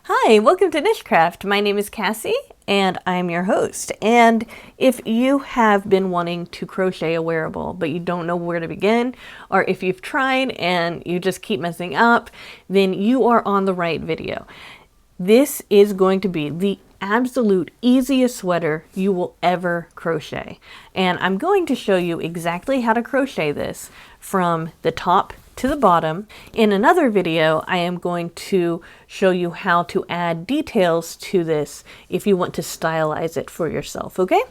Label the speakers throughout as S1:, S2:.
S1: Hi, welcome to NicheCraft. My name is Cassie and I'm your host. And if you have been wanting to crochet a wearable but you don't know where to begin, or if you've tried and you just keep messing up, then you are on the right video. This is going to be the absolute easiest sweater you will ever crochet. And I'm going to show you exactly how to crochet this from the top to the bottom. In another video, I am going to show you how to add details to this if you want to stylize it for yourself, okay?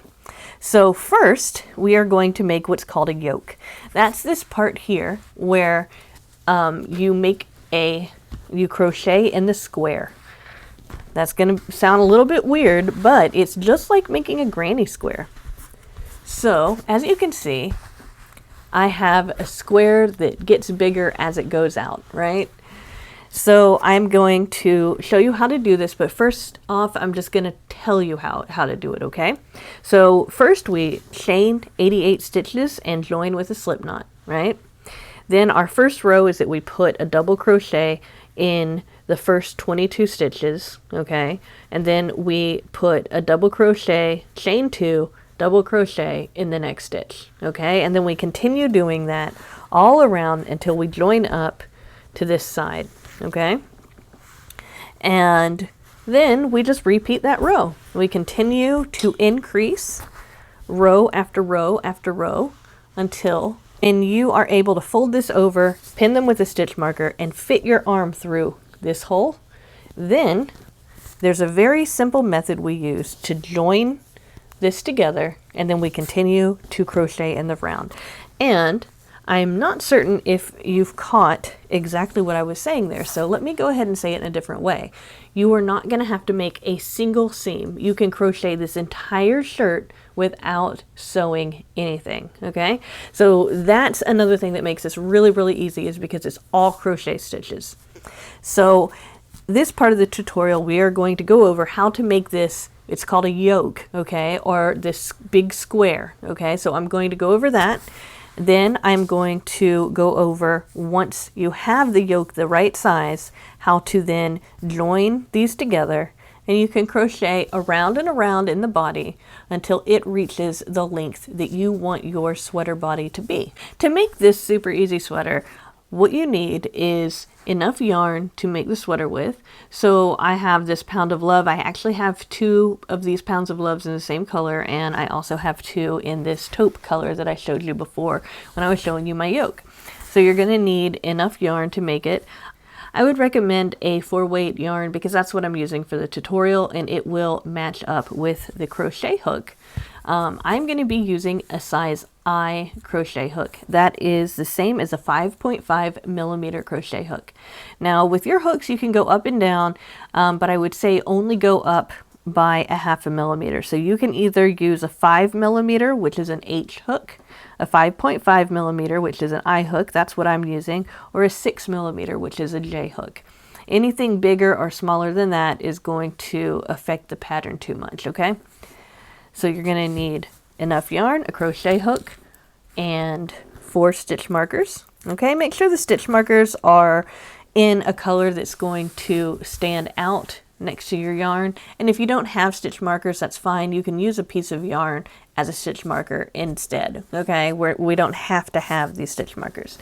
S1: So first, we are going to make what's called a yoke. That's this part here where you crochet in the square. That's going to sound a little bit weird, but it's just like making a granny square. So, as you can see, I have a square that gets bigger as it goes out, right? So I'm going to show you how to do this, but first off, I'm just going to tell you how to do it, okay? So first we chain 88 stitches and join with a slip knot, right? Then our first row is that we put a double crochet in the first 22 stitches, okay? And then we put a double crochet, chain 2, double crochet in the next stitch, okay? And then we continue doing that all around until we join up to this side, okay? And then we just repeat that row. We continue to increase row after row after row until you are able to fold this over, pin them with a stitch marker, and fit your arm through this hole. Then there's a very simple method we use to join this together, and then we continue to crochet in the round. And I'm not certain if you've caught exactly what I was saying there, so let me go ahead and say it in a different way. You are not going to have to make a single seam. You can crochet this entire shirt without sewing anything, okay? So that's another thing that makes this really, really easy, is because it's all crochet stitches. So this part of the tutorial, we are going to go over how to make this. It's called a yoke, okay, or this big square, okay? So I'm going to go over that. Then I'm going to go over, once you have the yoke the right size, how to then join these together, and you can crochet around and around in the body until it reaches the length that you want your sweater body to be. To make this super easy sweater, what you need is enough yarn to make the sweater with. So I have this pound of love. I actually have 2 of these pounds of loves in the same color, and I also have 2 in this taupe color that I showed you before when I was showing you my yoke. So you're going to need enough yarn to make it. I would recommend a 4-weight yarn because that's what I'm using for the tutorial, and it will match up with the crochet hook. I'm going to be using a size I crochet hook. That is the same as a 5.5 millimeter crochet hook. Now with your hooks you can go up and down, but I would say only go up by a 0.5 millimeter. So you can either use a 5 millimeter, which is an H hook, a 5.5 millimeter, which is an I hook, that's what I'm using, or a 6 millimeter, which is a J hook. Anything bigger or smaller than that is going to affect the pattern too much, okay? So you're going to need enough yarn, a crochet hook, and 4 stitch markers. Okay, make sure the stitch markers are in a color that's going to stand out next to your yarn. And if you don't have stitch markers, that's fine. You can use a piece of yarn as a stitch marker instead. Okay, we don't have to have these stitch markers.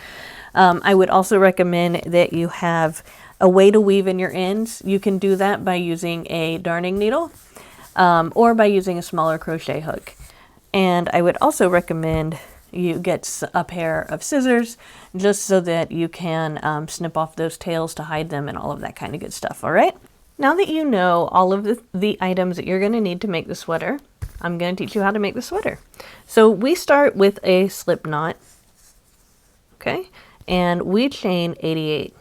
S1: I would also recommend that you have a way to weave in your ends. You can do that by using a darning needle, or by using a smaller crochet hook. And I would also recommend you get a pair of scissors just so that you can snip off those tails to hide them and all of that kind of good stuff, all right? Now that you know all of the items that you're going to need to make the sweater, I'm going to teach you how to make the sweater. So we start with a slip knot, okay? And we chain 88.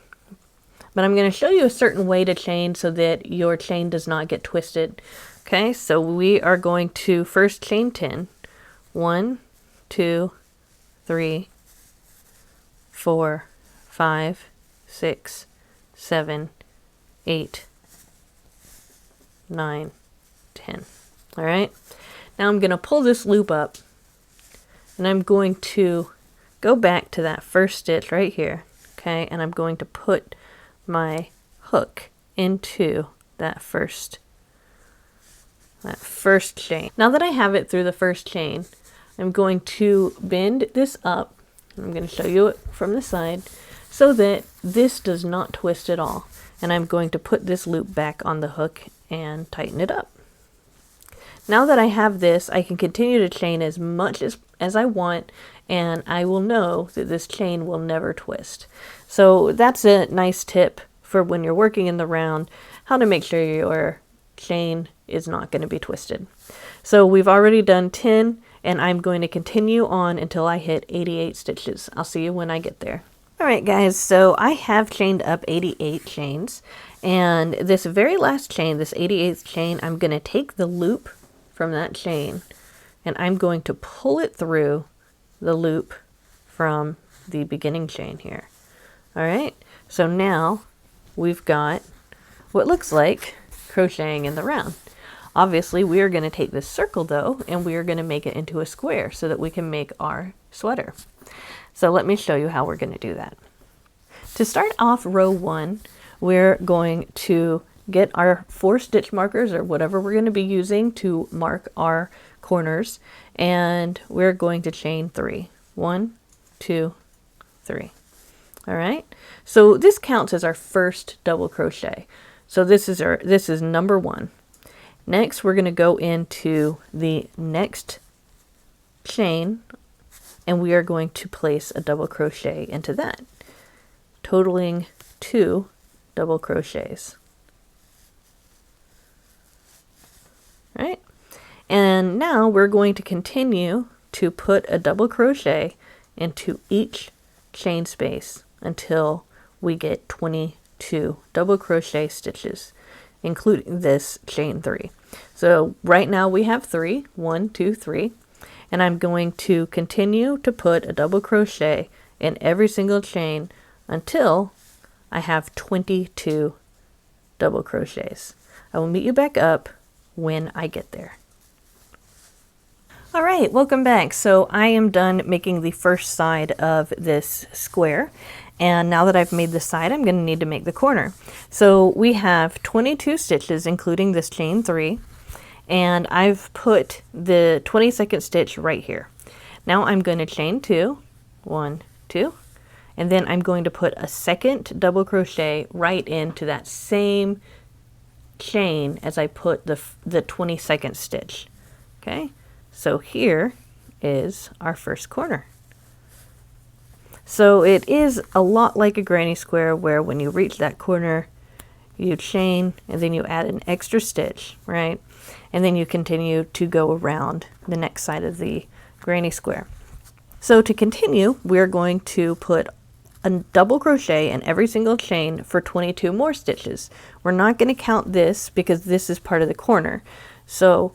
S1: But I'm going to show you a certain way to chain so that your chain does not get twisted. Okay, so we are going to first chain 10. 1, 2, 3, 4, 5, 6, 7, 8, 9, 10. All right, now I'm going to pull this loop up, and I'm going to go back to that first stitch right here, okay, and I'm going to put my hook into that first chain. Now that I have it through the first chain, I'm going to bend this up. I'm going to show you it from the side so that this does not twist at all. And I'm going to put this loop back on the hook and tighten it up. Now that I have this, I can continue to chain as much as I want, and I will know that this chain will never twist. So that's a nice tip for when you're working in the round, how to make sure your chain is not going to be twisted. So we've already done 10, and I'm going to continue on until I hit 88 stitches. I'll see you when I get there. Alright guys, so I have chained up 88 chains, and this very last chain, this 88th chain, I'm going to take the loop from that chain and I'm going to pull it through the loop from the beginning chain here. Alright, so now we've got what looks like crocheting in the round. Obviously we are going to take this circle though, and we are going to make it into a square so that we can make our sweater. So let me show you how we're going to do that. To start off row 1, we're going to get our 4 stitch markers or whatever we're going to be using to mark our corners, and we're going to chain 3. 1, 2, 3. All right, so this counts as our first double crochet. So this is number 1. Next, we're going to go into the next chain, and we are going to place a double crochet into that, totaling 2 double crochets. Right? And now we're going to continue to put a double crochet into each chain space until we get 22 double crochet stitches, including this chain 3. So right now we have 3, 1, 2, 3. And I'm going to continue to put a double crochet in every single chain until I have 22 double crochets. I will meet you back up when I get there. All right, welcome back. So I am done making the first side of this square. And now that I've made the side, I'm going to need to make the corner. So we have 22 stitches, including this chain 3. And I've put the 22nd stitch right here. Now I'm going to chain 2, 1, 2, and then I'm going to put a second double crochet right into that same chain as I put the 22nd stitch. Okay, so here is our first corner. So it is a lot like a granny square, where when you reach that corner, you chain and then you add an extra stitch, right? And then you continue to go around the next side of the granny square. So to continue, we're going to put a double crochet in every single chain for 22 more stitches. We're not going to count this because this is part of the corner. So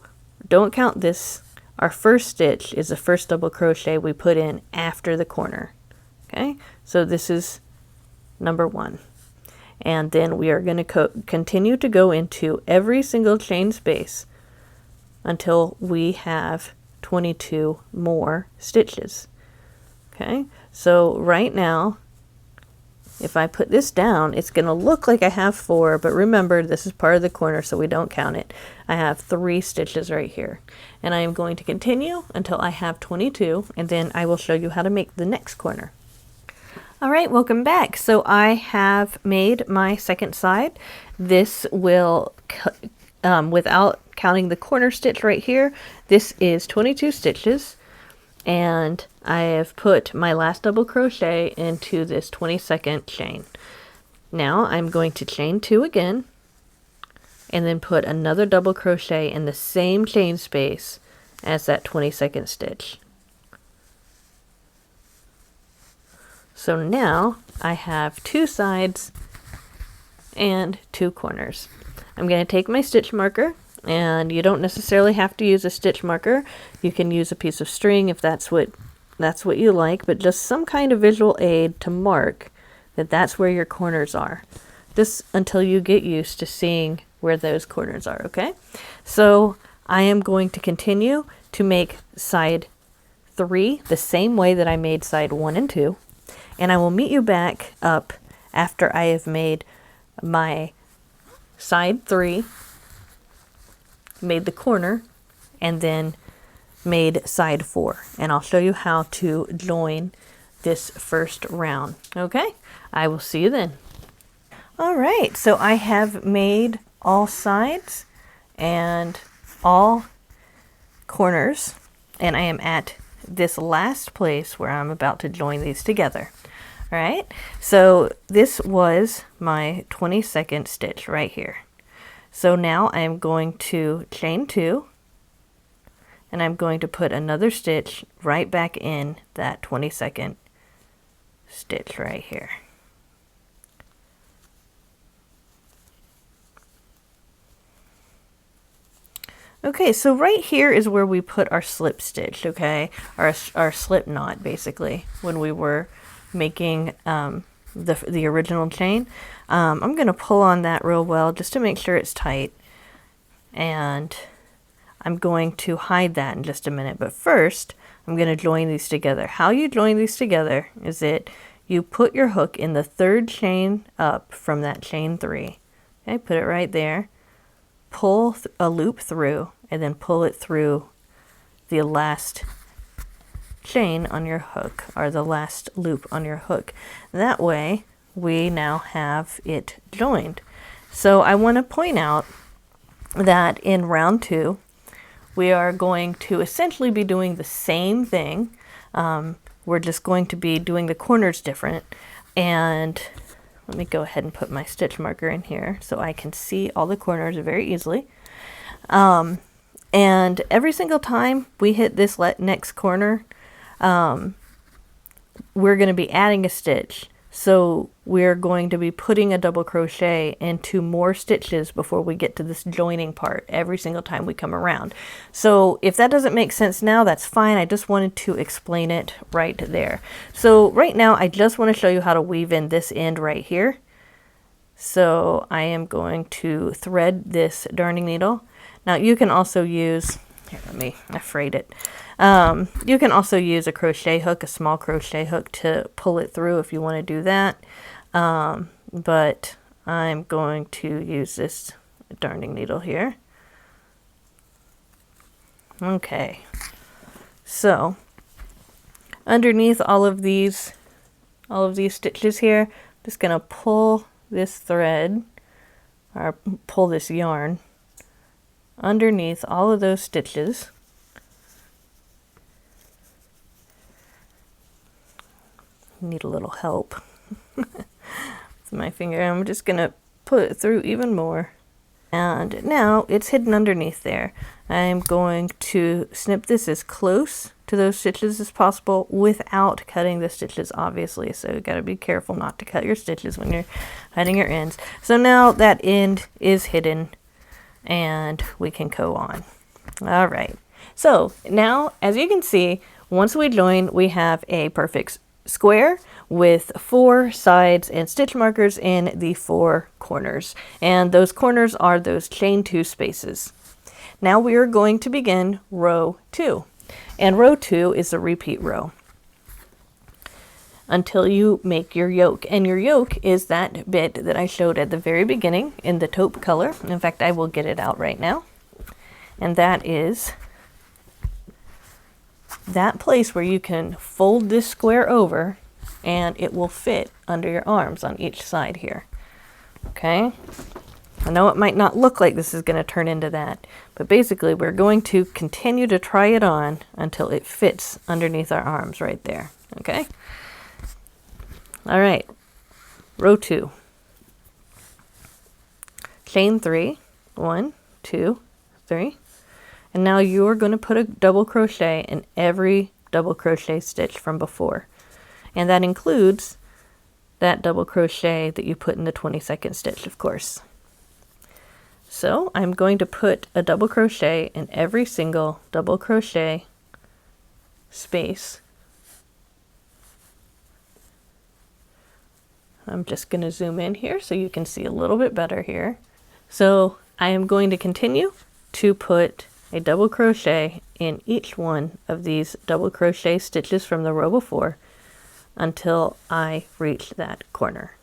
S1: don't count this. Our first stitch is the first double crochet we put in after the corner. Okay, so this is number 1. And then we are going to continue to go into every single chain space until we have 22 more stitches. Okay, so right now, if I put this down, it's going to look like I have 4, but remember, this is part of the corner, so we don't count it. I have 3 stitches right here, and I am going to continue until I have 22, and then I will show you how to make the next corner. All right, welcome back. So I have made my second side. This will, without counting the corner stitch right here, this is 22 stitches, and I have put my last double crochet into this 22nd chain. Now I'm going to chain 2 again, and then put another double crochet in the same chain space as that 22nd stitch. So now I have 2 sides and 2 corners. I'm going to take my stitch marker, and you don't necessarily have to use a stitch marker. You can use a piece of string if that's what you like, but just some kind of visual aid to mark that that's where your corners are. Just until you get used to seeing where those corners are, okay? So I am going to continue to make side 3 the same way that I made side 1 and 2. And I will meet you back up after I have made my side 3, made the corner, and then made side 4. And I'll show you how to join this first round. Okay, I will see you then. All right, so I have made all sides and all corners, and I am at this last place where I'm about to join these together. All right, so this was my 22nd stitch right here. So now I'm going to chain 2, and I'm going to put another stitch right back in that 22nd stitch right here. Okay, so right here is where we put our slip stitch, okay? Our slip knot, basically, when we were making the original chain. I'm going to pull on that real well just to make sure it's tight. And I'm going to hide that in just a minute. But first, I'm going to join these together. How you join these together is that you put your hook in the 3rd chain up from that chain 3. Okay, put it right there. Pull a loop through, and then pull it through the last chain on your hook, or the last loop on your hook. That way we now have it joined. So I want to point out that in round 2 we are going to essentially be doing the same thing. We're just going to be doing the corners different. And let me go ahead and put my stitch marker in here so I can see all the corners very easily. And every single time we hit this next corner, we're going to be adding a stitch. So we're going to be putting a double crochet into more stitches before we get to this joining part every single time we come around. So if that doesn't make sense now, that's fine. I just wanted to explain it right there. So right now I just want to show you how to weave in this end right here. So I am going to thread this darning needle. Now you can also use, here, I frayed it. You can also use a crochet hook, a small crochet hook, to pull it through if you want to do that. But I'm going to use this darning needle here. Okay, so underneath all of these stitches here, I'm just going to pull this thread, or pull this yarn underneath all of those stitches. Need a little help with my finger. I'm just gonna put it through even more, and now it's hidden underneath there. I'm going to snip this as close to those stitches as possible without cutting the stitches, obviously, so you gotta be careful not to cut your stitches when you're hiding your ends. So now that end is hidden and we can go on. All right, so now as you can see, once we join, we have a perfect square with 4 sides and stitch markers in the 4 corners, and those corners are those chain 2 spaces. Now we are going to begin row 2, and row 2 is a repeat row until you make your yoke, and your yoke is that bit that I showed at the very beginning in the taupe color. In fact, I will get it out right now, and that is that place where you can fold this square over and it will fit under your arms on each side here. Okay, I know it might not look like this is going to turn into that, but basically we're going to continue to try it on until it fits underneath our arms right there. Okay, all right, row 2, chain 3, 1, 2, 3. And now you're going to put a double crochet in every double crochet stitch from before. And that includes that double crochet that you put in the 22nd stitch, of course. So I'm going to put a double crochet in every single double crochet space. I'm just going to zoom in here so you can see a little bit better here. So I am going to continue to put a double crochet in each one of these double crochet stitches from the row before until I reach that corner.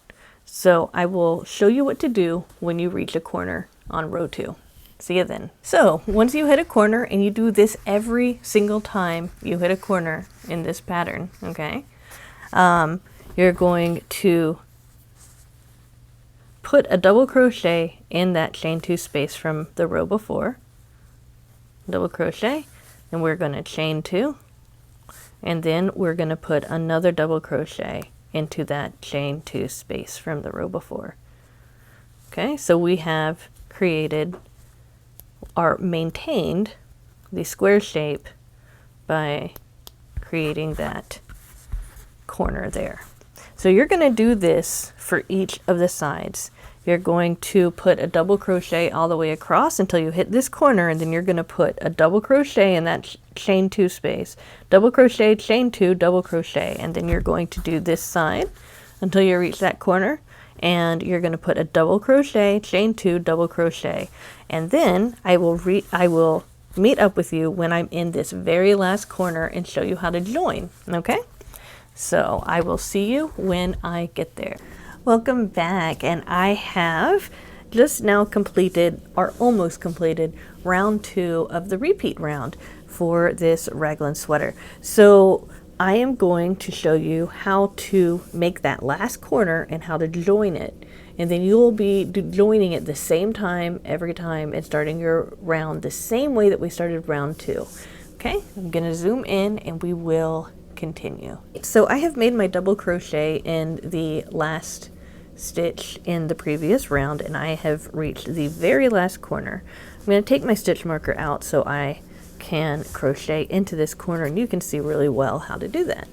S1: So I will show you what to do when you reach a corner on row 2. See you then. So once you hit a corner, and you do this every single time you hit a corner in this pattern, okay, you're going to put a double crochet in that chain 2 space from the row before, double crochet, and we're going to chain 2, and then we're going to put another double crochet into that chain 2 space from the row before. Okay, so we have created or maintained the square shape by creating that corner there. So you're going to do this for each of the sides. You're going to put a double crochet all the way across until you hit this corner, and then you're going to put a double crochet in that chain 2 space, double crochet, chain 2, double crochet, and then you're going to do this side until you reach that corner, and you're going to put a double crochet, chain 2, double crochet, and then I will meet up with you when I'm in this very last corner and show you how to join. Okay, so I will see you when I get there. Welcome back, and I have just now completed, or almost completed, round 2 of the repeat round for this raglan sweater. So I am going to show you how to make that last corner and how to join it, and then you'll be joining it the same time every time and starting your round the same way that we started round 2. Okay, I'm gonna zoom in and we will continue. So I have made my double crochet in the last stitch in the previous round, and I have reached the very last corner. I'm going to take my stitch marker out so I can crochet into this corner, and you can see really well how to do that.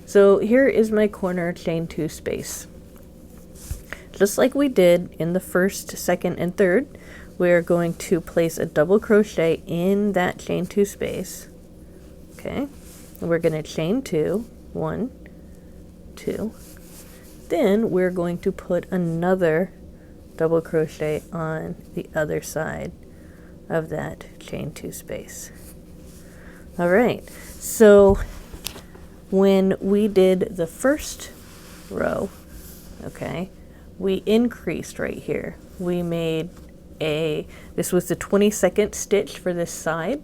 S1: So here is my corner chain 2 space. Just like we did in the first, second, and third, we're going to place a double crochet in that chain 2 space. Okay, and we're going to chain 2, 1, 2. Then we're going to put another double crochet on the other side of that chain 2 space. All right, so when we did the first row, okay, we increased right here. We made this was the 22nd stitch for this side,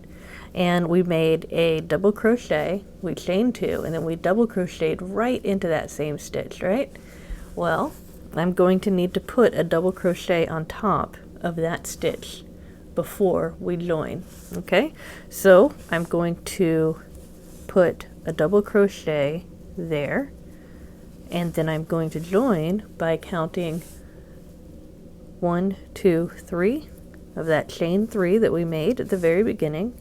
S1: and we made a double crochet, we chained 2, and then we double crocheted right into that same stitch, right? Well, I'm going to need to put a double crochet on top of that stitch before we join. Okay, so I'm going to put a double crochet there, and then I'm going to join by counting 1, 2, 3 of that chain 3 that we made at the very beginning,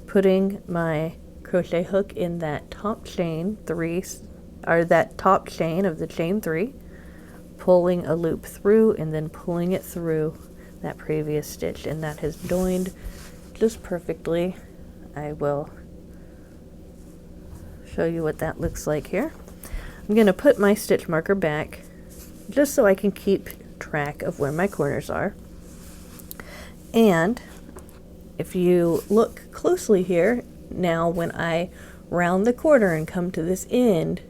S1: putting my crochet hook in that top chain 3, or that top chain of the chain 3, pulling a loop through and then pulling it through that previous stitch, and that has joined just perfectly. I will show you what that looks like here. I'm going to put my stitch marker back just so I can keep track of where my corners are. And if you look closely here, now when I round the corner and come to this end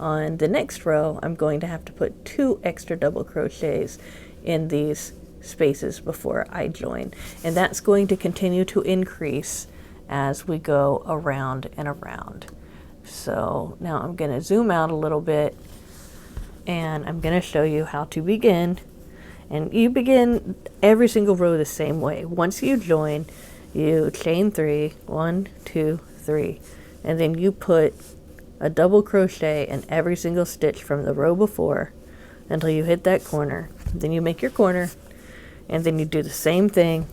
S1: on the next row, I'm going to have to put 2 extra double crochets in these spaces before I join, and that's going to continue to increase as we go around and around. So now I'm going to zoom out a little bit, and I'm going to show you how to begin. And you begin every single row the same way. Once you join, you chain 3, 1, 2, 3, and then you put a double crochet in every single stitch from the row before until you hit that corner. Then you make your corner, and then you do the same thing,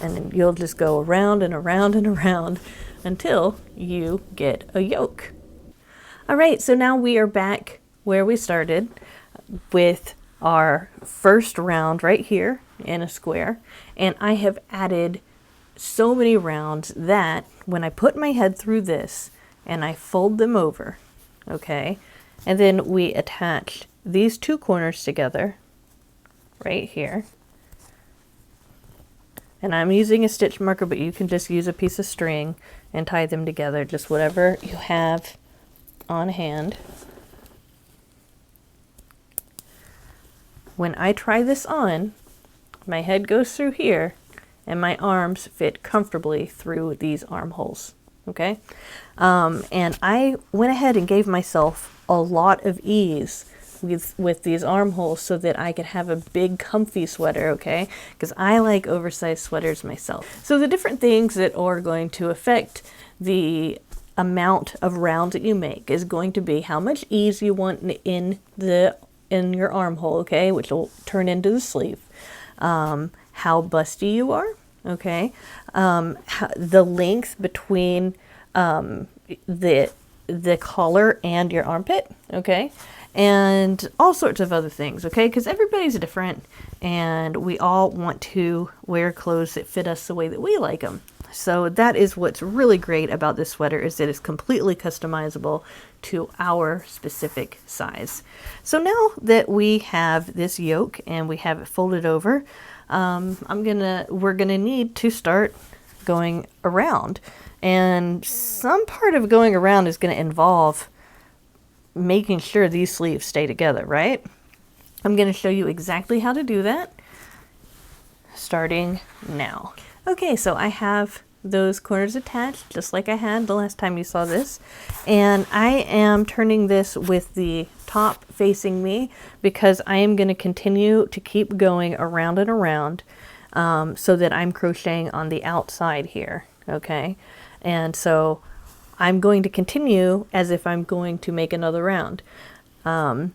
S1: and then you'll just go around and around and around until you get a yoke. All right, so now we are back where we started with our first round right here in a square, and I have added so many rounds that when I put my head through this and I fold them over, okay, and then we attach these 2 corners together right here, and I'm using a stitch marker, but you can just use a piece of string and tie them together, just whatever you have on hand. when I try this on, my head goes through here and my arms fit comfortably through these armholes. Okay. And I went ahead and gave myself a lot of ease with these armholes so that I could have a big comfy sweater. Okay. Because I like oversized sweaters myself. So the different things that are going to affect the amount of rounds that you make is going to be how much ease you want in your armhole, okay, which will turn into the sleeve, how busty you are, okay, the length between the collar and your armpit, okay, and all sorts of other things, okay, because everybody's different and we all want to wear clothes that fit us the way that we like them. So that is what's really great about this sweater, is that it's completely customizable to our specific size. So now that we have this yoke and we have it folded over, we're gonna need to start going around. And some part of going around is gonna involve making sure these sleeves stay together, right? I'm gonna show you exactly how to do that, starting now. Okay, so I have those corners attached just like I had the last time you saw this, and I am turning this with the top facing me because I am going to continue to keep going around and around, so that I'm crocheting on the outside here, okay? And so I'm going to continue as if I'm going to make another round, and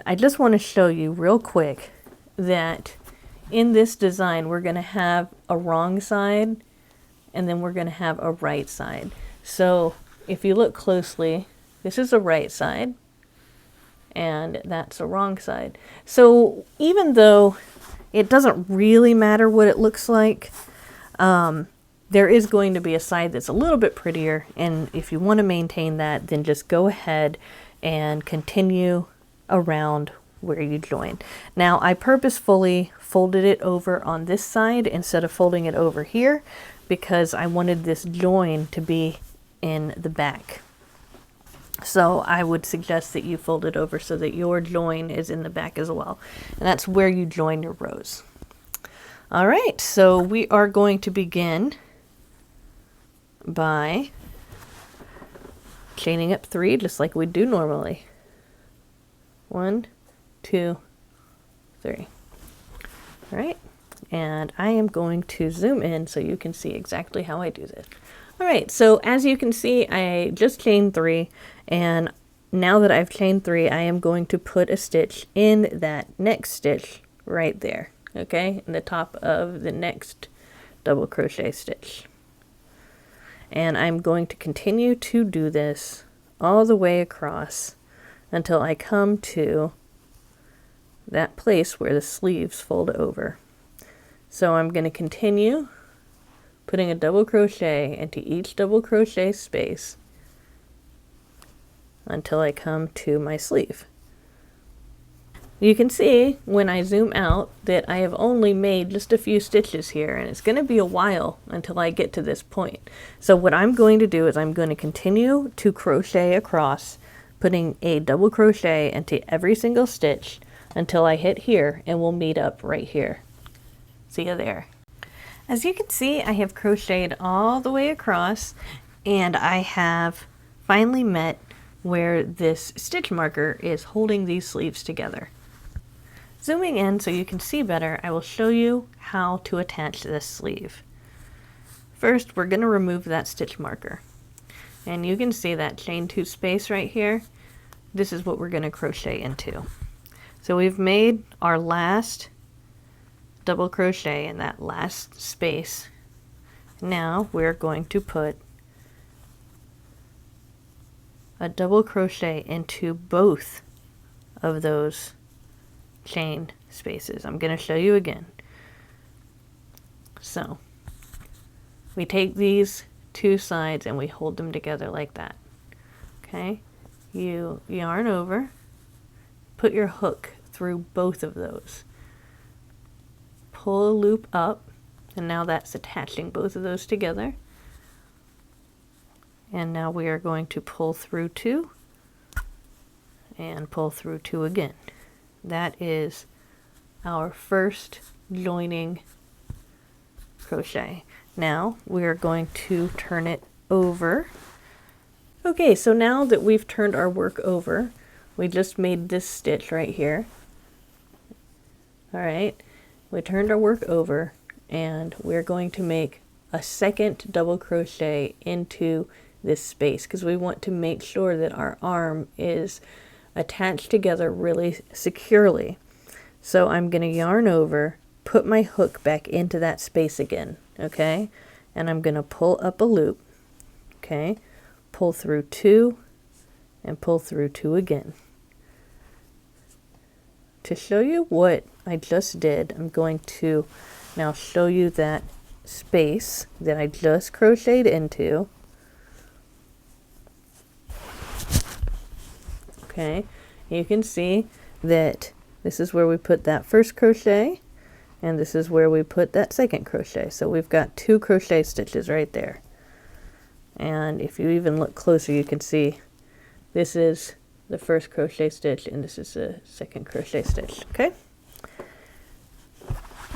S1: I just want to show you real quick that in this design we're going to have a wrong side and then we're going to have a right side. So if you look closely, this is the right side and that's the wrong side. So even though it doesn't really matter what it looks like, there is going to be a side that's a little bit prettier, and if you want to maintain that, then just go ahead and continue around where you join. Now I purposefully folded it over on this side instead of folding it over here because I wanted this join to be in the back. So I would suggest that you fold it over so that your join is in the back as well. And that's where you join your rows. All right, so we are going to begin by chaining up 3 just like we do normally. 1, 2, 3. All right, and I am going to zoom in so you can see exactly how I do this. All right, so as you can see, I just chained 3, and now that I've chained 3, I am going to put a stitch in that next stitch right there, okay, in the top of the next double crochet stitch. And I'm going to continue to do this all the way across until I come to that place where the sleeves fold over. So I'm going to continue putting a double crochet into each double crochet space until I come to my sleeve. You can see when I zoom out that I have only made just a few stitches here, and it's going to be a while until I get to this point. So what I'm going to do is I'm going to continue to crochet across, putting a double crochet into every single stitch until I hit here, and we'll meet up right here. See you there. As you can see, I have crocheted all the way across, and I have finally met where this stitch marker is holding these sleeves together. Zooming in so you can see better, I will show you how to attach this sleeve. First, we're going to remove that stitch marker. And you can see that chain 2 space right here. This is what we're going to crochet into. So we've made our last double crochet in that last space. Now we're going to put a double crochet into both of those chain spaces. I'm going to show you again. So we take these 2 sides and we hold them together like that. Okay, you yarn over, put your hook through both of those, pull a loop up, and now that's attaching both of those together. And now we are going to pull through 2 and pull through 2 again. that is our first joining crochet. Now we are going to turn it over. Okay, so now that we've turned our work over, we just made this stitch right here. All right, we turned our work over and we're going to make a second double crochet into this space because we want to make sure that our arm is attached together really securely. So I'm going to yarn over, put my hook back into that space again, okay? And I'm going to pull up a loop, okay? Pull through 2 and pull through 2 again. To show you what I just did, I'm going to now show you that space that I just crocheted into. Okay, you can see that this is where we put that first crochet and this is where we put that second crochet. So we've got 2 crochet stitches right there. And if you even look closer, you can see this is the first crochet stitch and this is the second crochet stitch. Okay.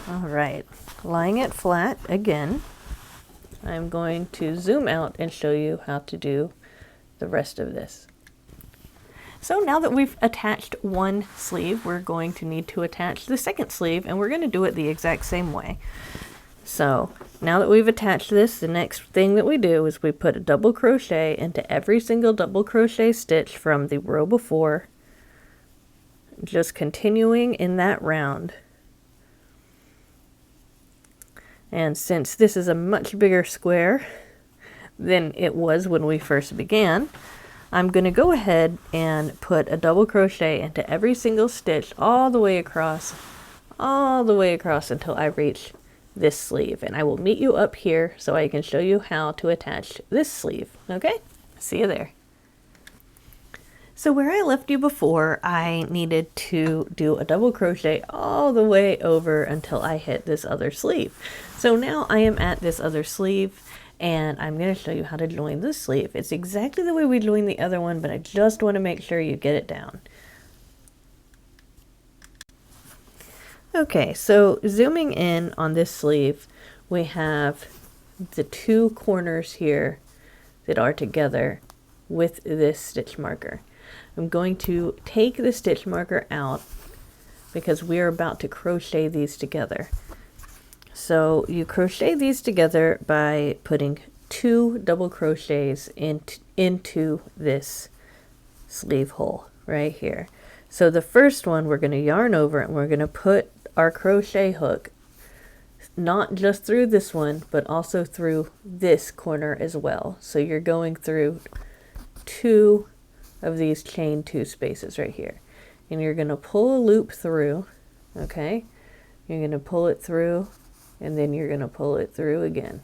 S1: All right, lying it flat again, I'm going to zoom out and show you how to do the rest of this. So now that we've attached one sleeve, we're going to need to attach the second sleeve, and we're going to do it the exact same way. So now that we've attached this, the next thing that we do is we put a double crochet into every single double crochet stitch from the row before, just continuing in that round. And since this is a much bigger square than it was when we first began, I'm going to go ahead and put a double crochet into every single stitch all the way across until I reach this sleeve. And I will meet you up here so I can show you how to attach this sleeve. Okay? See you there. So where I left you before, I needed to do a double crochet all the way over until I hit this other sleeve. So now I am at this other sleeve and I'm going to show you how to join this sleeve. It's exactly the way we joined the other one, but I just want to make sure you get it down. Okay, so zooming in on this sleeve, we have the 2 corners here that are together with this stitch marker. I'm going to take the stitch marker out because we are about to crochet these together. So you crochet these together by putting 2 double crochets into this sleeve hole right here. So the first one we're going to yarn over and we're going to put our crochet hook not just through this one but also through this corner as well. So you're going through 2 of these chain 2 spaces right here, and you're going to pull a loop through. Okay, you're going to pull it through and then you're going to pull it through again.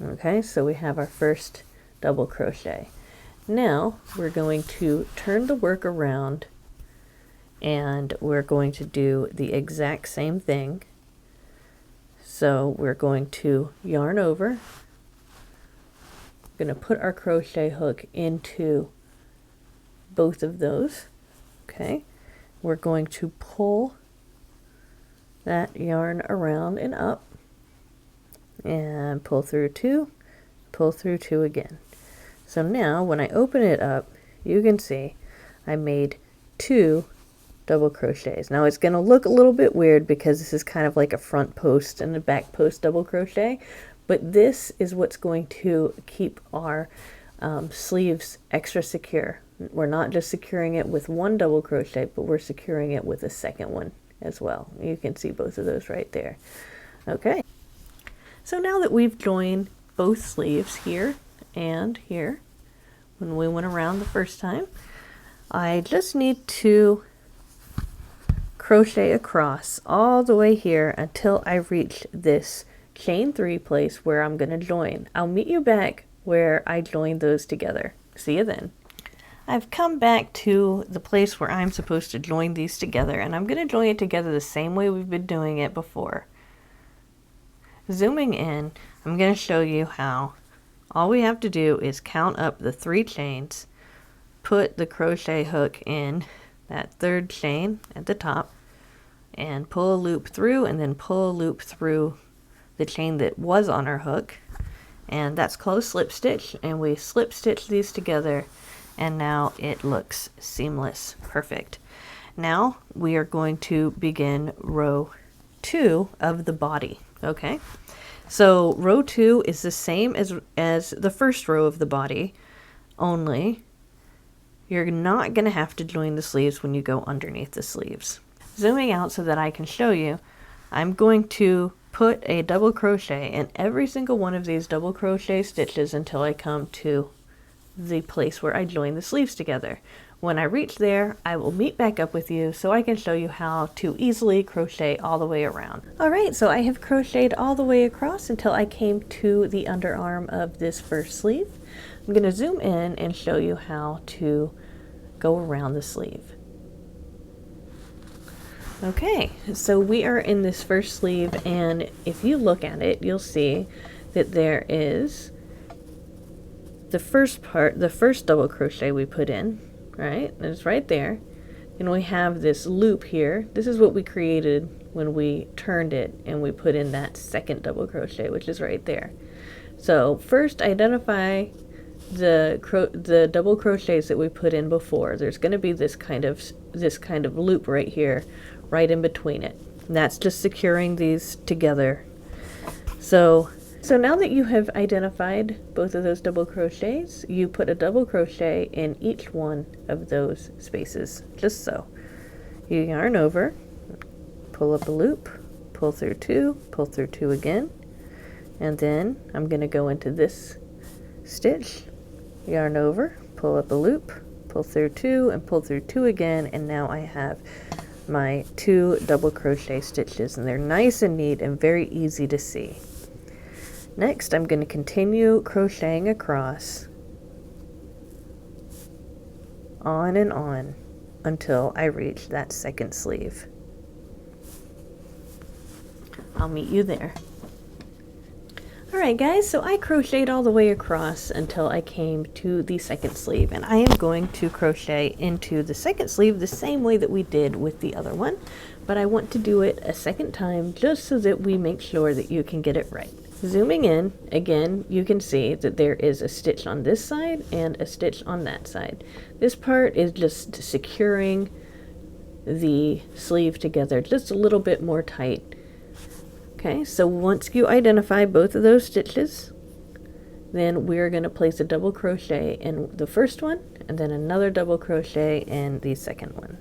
S1: Okay, so we have our first double crochet. Now we're going to turn the work around and we're going to do the exact same thing. So we're going to yarn over, going to put our crochet hook into both of those. Okay, we're going to pull that yarn around and up and pull through 2, pull through 2 again. So now when I open it up, you can see I made 2 double crochets. Now it's going to look a little bit weird because this is kind of like a front post and a back post double crochet, but this is what's going to keep our sleeves extra secure. We're not just securing it with 1 double crochet, but we're securing it with a second one as well. You can see both of those right there. Okay, so now that we've joined both sleeves here and here, when we went around the first time, I just need to crochet across all the way here until I reach this chain 3 place where I'm going to join. I'll meet you back where I join those together. See you then. I've come back to the place where I'm supposed to join these together, and I'm going to join it together the same way we've been doing it before. Zooming in, I'm going to show you how all we have to do is count up the 3 chains, put the crochet hook in that third chain at the top and pull a loop through, and then pull a loop through the chain that was on our hook, and that's called a slip stitch, and we slip stitch these together, and now it looks seamless. Perfect. Now we are going to begin row 2 of the body. Okay, so row 2 is the same as the first row of the body, only you're not going to have to join the sleeves when you go underneath the sleeves. Zooming out so that I can show you, I'm going to put a double crochet in every single one of these double crochet stitches until I come to the place where I join the sleeves together. When I reach there, I will meet back up with you so I can show you how to easily crochet all the way around. Alright, so I have crocheted all the way across until I came to the underarm of this first sleeve. I'm going to zoom in and show you how to go around the sleeve. Okay, so we are in this first sleeve, and if you look at it, you'll see that there is the first part, the first double crochet we put in, right? And it's right there. And we have this loop here. This is what we created when we turned it and we put in that second double crochet, which is right there. So first identify the double crochets that we put in before. There's going to be this kind of loop right here, right in between it. And that's just securing these together. So now that you have identified both of those double crochets, you put a double crochet in each one of those spaces, just so. You yarn over, pull up a loop, pull through 2, pull through 2 again, and then I'm going to go into this stitch, yarn over, pull up a loop, pull through 2, and pull through 2 again, and now I have my 2 double crochet stitches, and they're nice and neat and very easy to see. Next, I'm going to continue crocheting across, on and on, until I reach that second sleeve. I'll meet you there. Alright guys, so I crocheted all the way across until I came to the second sleeve, and I am going to crochet into the second sleeve the same way that we did with the other one, but I want to do it a second time just so that we make sure that you can get it right. Zooming in, again, you can see that there is a stitch on this side and a stitch on that side. This part is just securing the sleeve together just a little bit more tight. Okay, so once you identify both of those stitches, then we're going to place a double crochet in the first one and then another double crochet in the second one.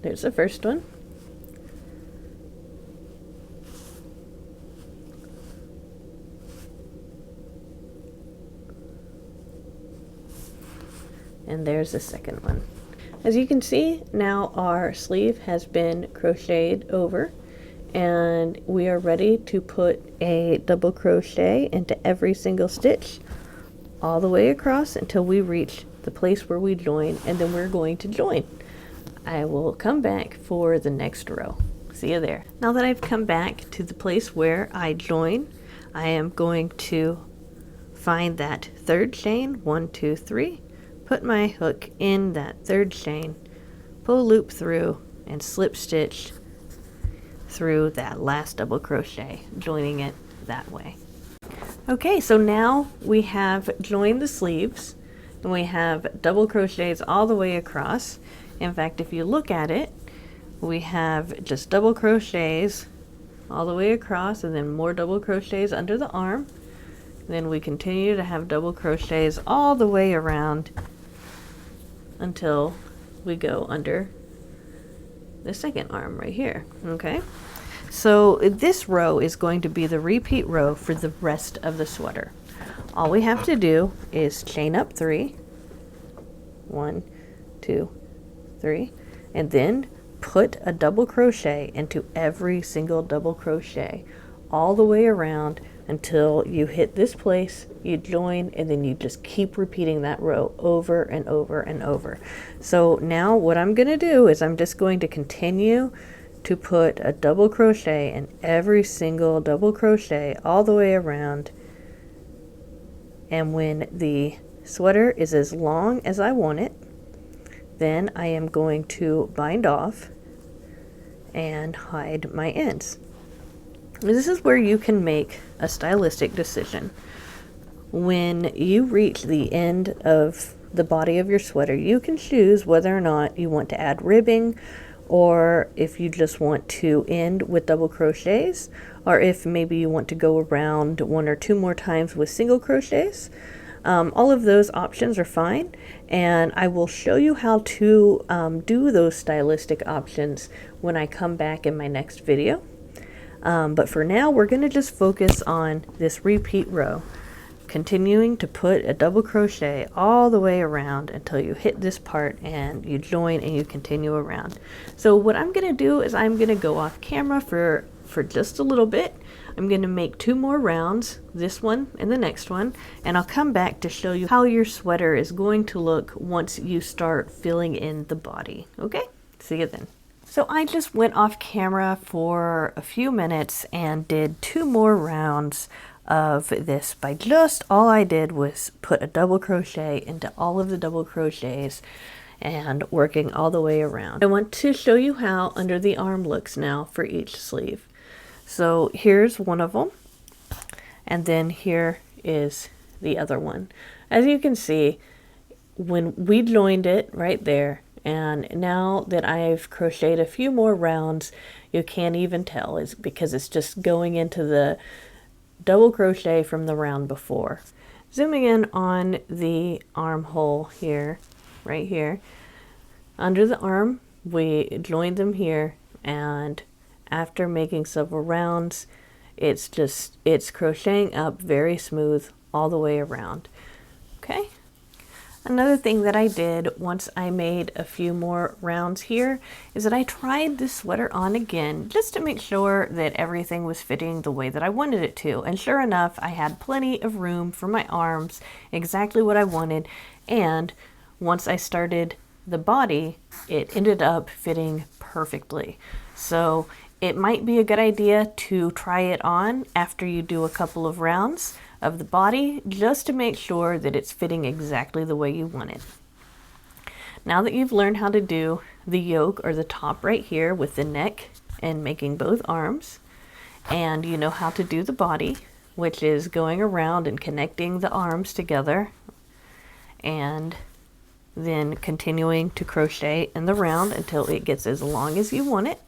S1: There's the first one. And there's the second one. As you can see, now our sleeve has been crocheted over, and we are ready to put a double crochet into every single stitch all the way across until we reach the place where we join, and then we're going to join. I will come back for the next row. See you there. Now that I've come back to the place where I join, I am going to find that third chain, 1, 2, 3, put my hook in that third chain, pull a loop through, and slip stitch through that last double crochet, joining it that way. Okay, so now we have joined the sleeves, and we have double crochets all the way across. In fact, if you look at it, we have just double crochets all the way across, and then more double crochets under the arm. Then we continue to have double crochets all the way around until we go under the second arm right here. Okay, so this row is going to be the repeat row for the rest of the sweater. All we have to do is chain up 3, 1, 2, 3, and then put a double crochet into every single double crochet all the way around until you hit this place, you join, and then you just keep repeating that row over and over and over. So now what I'm going to do is I'm just going to continue to put a double crochet in every single double crochet all the way around And when the sweater is as long as I want it, then I am going to bind off and hide my ends. This is where you can make a stylistic decision. When you reach the end of the body of your sweater, you can choose whether or not you want to add ribbing, or if you just want to end with double crochets, or if maybe you want to go around 1 or 2 more times with single crochets. All of those options are fine, and I will show you how to do those stylistic options when I come back in my next video. But for now, we're going to just focus on this repeat row, continuing to put a double crochet all the way around until you hit this part and you join and you continue around. So what I'm going to do is I'm going to go off camera for just a little bit. I'm going to make 2 more rounds, this one and the next one, and I'll come back to show you how your sweater is going to look once you start filling in the body. Okay, see you then. So I just went off camera for a few minutes and did 2 more rounds of this by just all I did was put a double crochet into all of the double crochets and working all the way around. I want to show you how under the arm looks now for each sleeve. So here's one of them, and then here is the other one. As you can see, when we joined it right there, and now that I've crocheted a few more rounds, you can't even tell, is because it's just going into the double crochet from the round before. Zooming in on the armhole here, right here, under the arm, we joined them here, and after making several rounds, it's crocheting up very smooth all the way around. Okay. Another thing that I did once I made a few more rounds here is that I tried this sweater on again just to make sure that everything was fitting the way that I wanted it to. And sure enough, I had plenty of room for my arms, exactly what I wanted. And once I started the body, it ended up fitting perfectly. So it might be a good idea to try it on after you do a couple of rounds of the body, just to make sure that it's fitting exactly the way you want it. Now that you've learned how to do the yoke or the top right here with the neck and making both arms, and you know how to do the body, which is going around and connecting the arms together and then continuing to crochet in the round until it gets as long as you want it,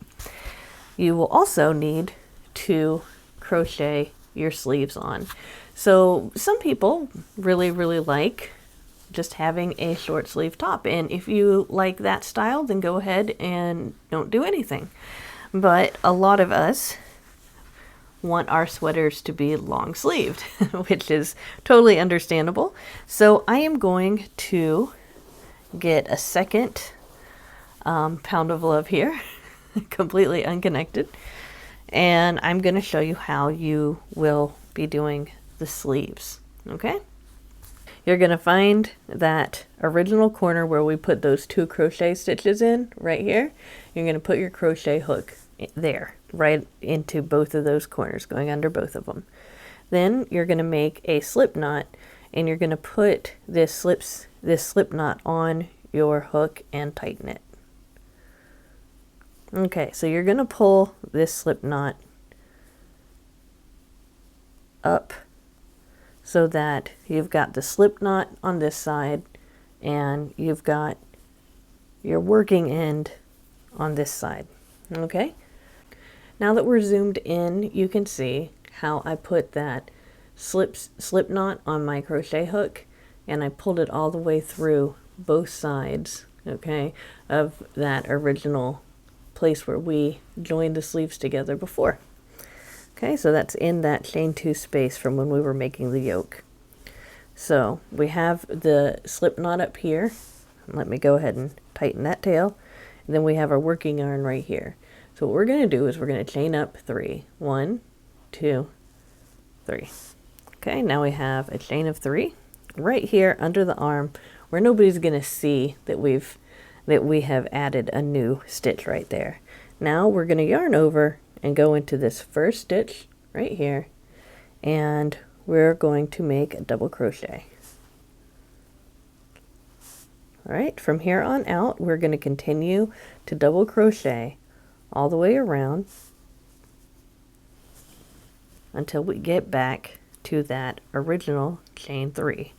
S1: you will also need to crochet your sleeves on. So some people really like just having a short sleeve top, and if you like that style, then go ahead and don't do anything. But a lot of us want our sweaters to be long sleeved, which is totally understandable. So I am going to get a second pound of love here, completely unconnected, and I'm going to show you how you will be doing the sleeves. Okay, you're going to find that original corner where we put those 2 crochet stitches in right here. You're going to put your crochet hook there, right into both of those corners, going under both of them. Then you're going to make a slip knot, and you're going to put this slip knot on your hook and tighten it. Okay, so you're going to pull this slip knot up so that you've got the slip knot on this side and you've got your working end on this side. Okay, now that we're zoomed in, you can see how I put that slip knot on my crochet hook, and I pulled it all the way through both sides, okay, of that original place where we joined the sleeves together before. Okay, so that's in that chain 2 space from when we were making the yoke. So we have the slip knot up here. Let me go ahead and tighten that tail. And then we have our working yarn right here. So what we're going to do is we're going to chain up 3. 1, 2, 3. Okay, now we have a chain of 3 right here under the arm where nobody's going to see that we have added a new stitch right there. Now we're going to yarn over and go into this first stitch right here, and we're going to make a double crochet. All right, from here on out, we're going to continue to double crochet all the way around until we get back to that original chain 3.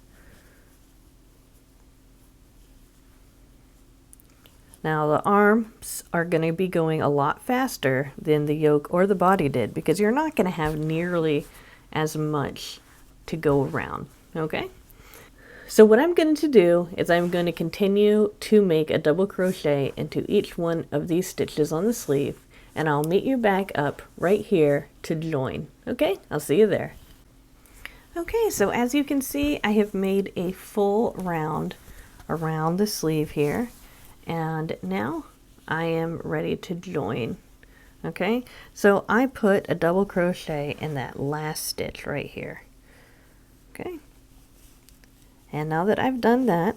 S1: Now the arms are going to be going a lot faster than the yoke or the body did, because you're not going to have nearly as much to go around, okay? So what I'm going to do is I'm going to continue to make a double crochet into each one of these stitches on the sleeve, and I'll meet you back up right here to join, okay? I'll see you there. Okay, so as you can see, I have made a full round around the sleeve here, and now I am ready to join. Okay, so I put a double crochet in that last stitch right here. Okay, and now that I've done that,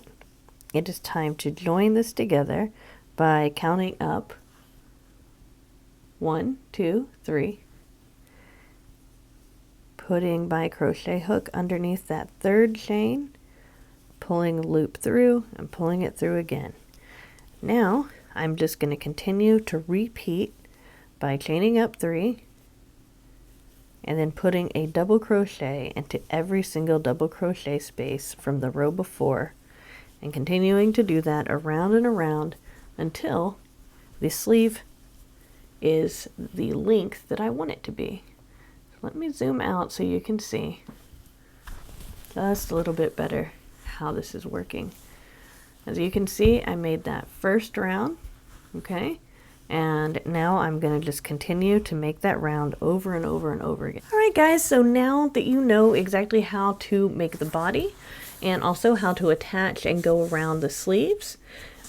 S1: it is time to join this together by counting up 1, 2, 3, putting my crochet hook underneath that third chain, pulling the loop through and pulling it through again. Now I'm just going to continue to repeat by chaining up 3 and then putting a double crochet into every single double crochet space from the row before, and continuing to do that around and around until the sleeve is the length that I want it to be. Let me zoom out so you can see just a little bit better how this is working. As you can see, I made that first round, okay? And now I'm going to just continue to make that round over and over and over again. All right, guys, so now that you know exactly how to make the body and also how to attach and go around the sleeves,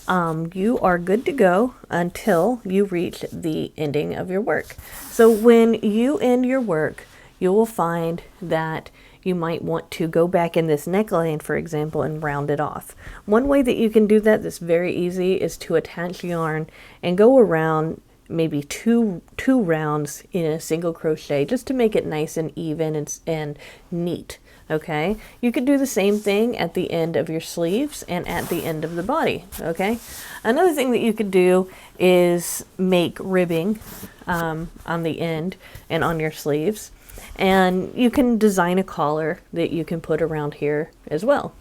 S1: you are good to go until you reach the ending of your work. So when you end your work, you will find that you might want to go back in this neckline, for example, and round it off. One way that you can do that that's very easy is to attach yarn and go around maybe two rounds in a single crochet, just to make it nice and even and neat. Okay, you could do the same thing at the end of your sleeves and at the end of the body. Okay, another thing that you could do is make ribbing on the end and on your sleeves. And you can design a collar that you can put around here as well.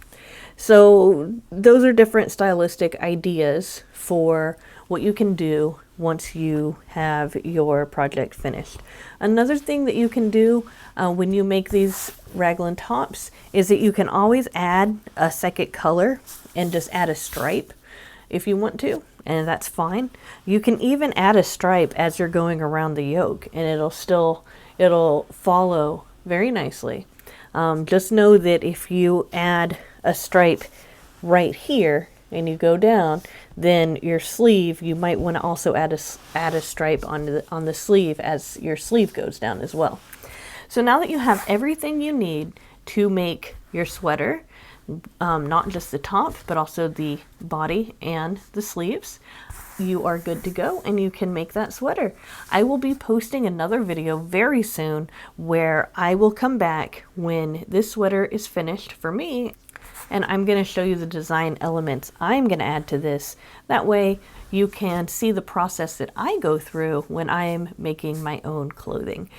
S1: So those are different stylistic ideas for what you can do once you have your project finished. Another thing that you can do when you make these raglan tops is that you can always add a second color and just add a stripe if you want to, and that's fine. You can even add a stripe as you're going around the yoke, and it'll follow very nicely. Just know that if you add a stripe right here and you go down, then your sleeve, you might want to also add a stripe on the sleeve as your sleeve goes down as well. So now that you have everything you need to make your sweater, not just the top, but also the body and the sleeves, you are good to go and you can make that sweater. I will be posting another video very soon where I will come back when this sweater is finished for me, and I'm going to show you the design elements I'm going to add to this. That way you can see the process that I go through when I'm making my own clothing.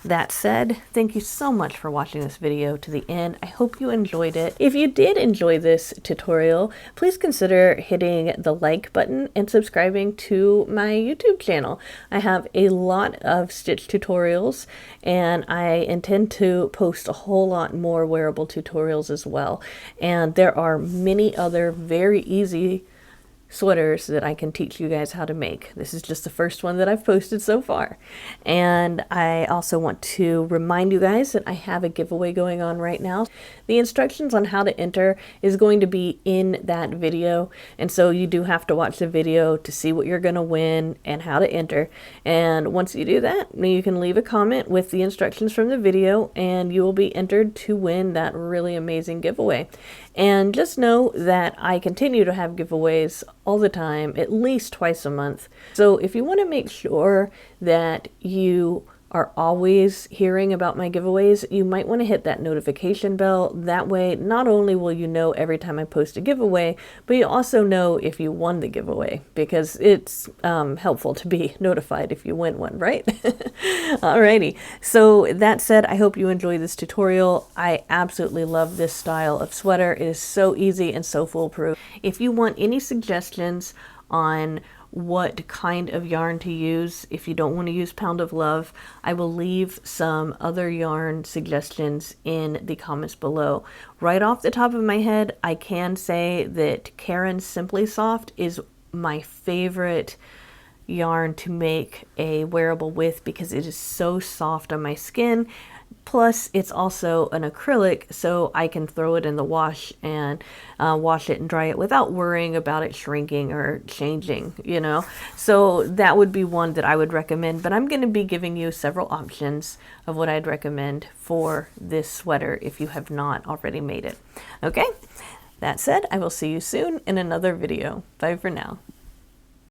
S1: That said, thank you so much for watching this video to the end. I hope you enjoyed it. If you did enjoy this tutorial, please consider hitting the like button and subscribing to my YouTube channel. I have a lot of stitch tutorials, and I intend to post a whole lot more wearable tutorials as well. And there are many other very easy sweaters that I can teach you guys how to make. This is just the first one that I've posted so far. And I also want to remind you guys that I have a giveaway going on right now. The instructions on how to enter is going to be in that video, and so you do have to watch the video to see what you're going to win and how to enter. And once you do that, you can leave a comment with the instructions from the video and you will be entered to win that really amazing giveaway. And just know that I continue to have giveaways all the time, at least twice a month. So if you want to make sure that you are always hearing about my giveaways, you might want to hit that notification bell. That way, not only will you know every time I post a giveaway, but you also know if you won the giveaway, because it's helpful to be notified if you win one, right? Alrighty, so that said, I hope you enjoy this tutorial. I absolutely love this style of sweater. It is so easy and so foolproof. If you want any suggestions on what kind of yarn to use, if you don't want to use Pound of Love, I will leave some other yarn suggestions in the comments below. Right off the top of my head, I can say that Caron Simply Soft is my favorite yarn to make a wearable with, because it is so soft on my skin. Plus, it's also an acrylic, so I can throw it in the wash and wash it and dry it without worrying about it shrinking or changing, you know. So that would be one that I would recommend, but I'm going to be giving you several options of what I'd recommend for this sweater if you have not already made it. Okay, that said, I will see you soon in another video. Bye for now.